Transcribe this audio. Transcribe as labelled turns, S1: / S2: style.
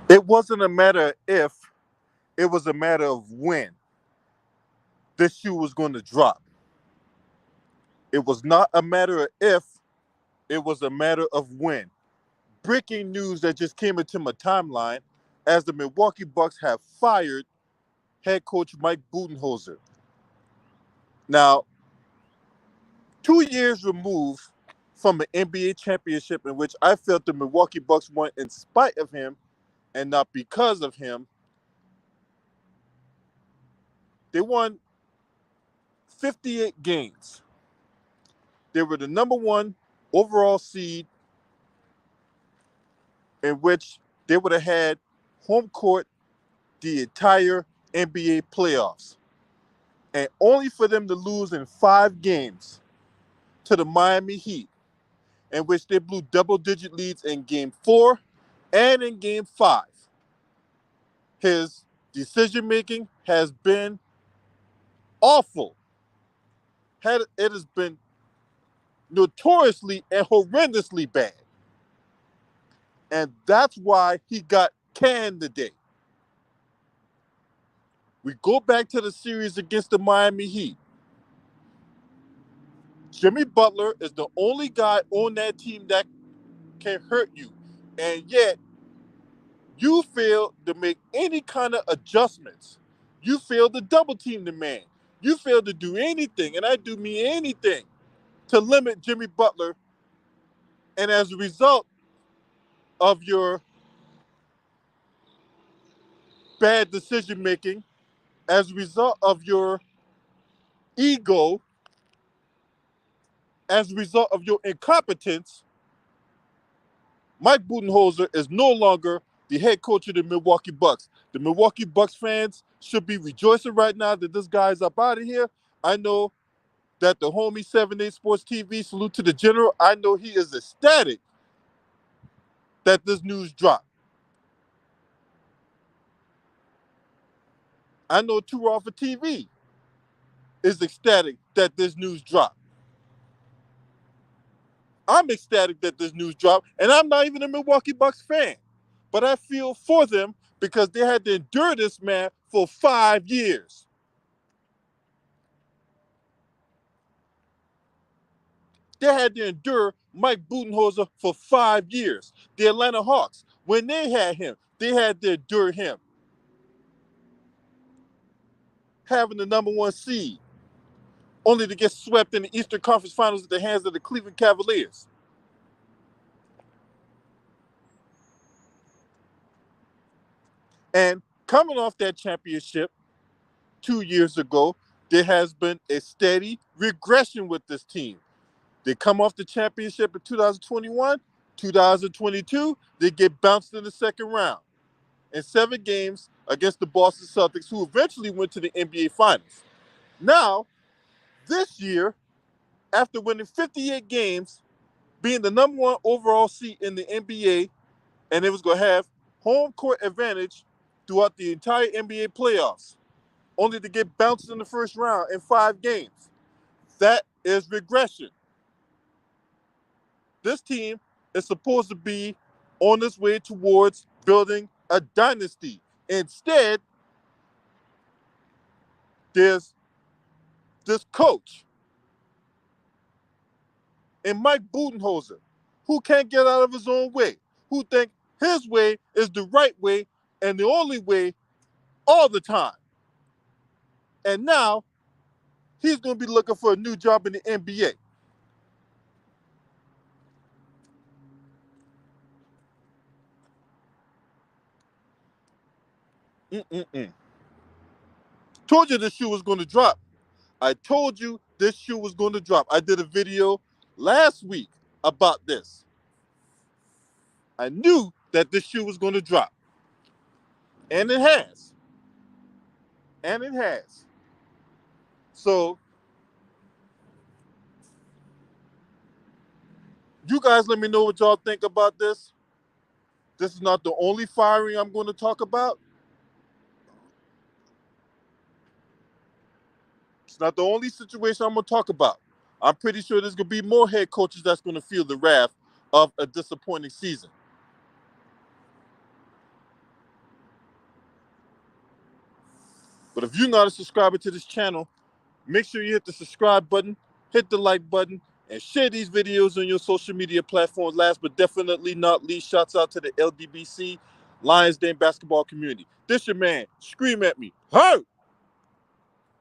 S1: It wasn't a matter of if, it was a matter of when this shoe was going to drop. It was not a matter of if, it was a matter of when. Breaking news that just came into my timeline as the Milwaukee Bucks have fired head coach Mike Budenholzer. Now, 2 years removed from an NBA championship in which I felt the Milwaukee Bucks won in spite of him and not because of him, they won 58 games. They were the number one overall seed in which they would have had home court the entire NBA playoffs. And only for them to lose in 5 games to the Miami Heat, in which they blew double-digit leads in Game 4 and in Game 5. His decision-making has been awful. It has been notoriously and horrendously bad. And that's why he got canned today. We go back to the series against the Miami Heat. Jimmy Butler is the only guy on that team that can hurt you. And yet, you fail to make any kind of adjustments. You fail to double team the man. You fail to do anything, and I do mean anything, to limit Jimmy Butler. And as a result of your bad decision making, as a result of your ego, as a result of your incompetence, Mike Budenholzer is no longer the head coach of the Milwaukee Bucks. The Milwaukee Bucks fans should be rejoicing right now that this guy is up out of here. I know that the homie 7 8 Sports TV, salute to the general, I know he is ecstatic that this news dropped. I know Two Raw for TV is ecstatic that this news dropped. I'm ecstatic that this news dropped, and I'm not even a Milwaukee Bucks fan. But I feel for them because they had to endure this man for 5 years. They had to endure Mike Budenholzer for 5 years. The Atlanta Hawks, when they had him, they had to endure him. Having the number one seed, only to get swept in the Eastern Conference Finals at the hands of the Cleveland Cavaliers. And coming off that championship 2 years ago, there has been a steady regression with this team. They come off the championship in 2021, 2022, they get bounced in the second round in 7 games against the Boston Celtics, who eventually went to the NBA Finals. Now, this year, after winning 58 games, being the number one overall seed in the NBA, and it was going to have home court advantage throughout the entire NBA playoffs, only to get bounced in the first round in 5 games. That is regression. This team is supposed to be on its way towards building a dynasty. Instead, there's this coach and Mike Budenholzer who can't get out of his own way, who think his way is the right way and the only way all the time. And now he's going to be looking for a new job in the NBA. Mm-mm-mm. Told you this shoe was going to drop. I told you this shoe was going to drop. I did a video last week about this. I knew that this shoe was going to drop. And it has. And it has. So, you guys let me know what y'all think about this. This is not the only firing I'm going to talk about. It's not the only situation I'm going to talk about. I'm pretty sure there's going to be more head coaches that's going to feel the wrath of a disappointing season. But if you're not a subscriber to this channel, make sure you hit the subscribe button, hit the like button, and share these videos on your social media platforms. Last but definitely not least, shouts out to the LDBC Lions Den basketball community. This your man. Scream at me. Hey!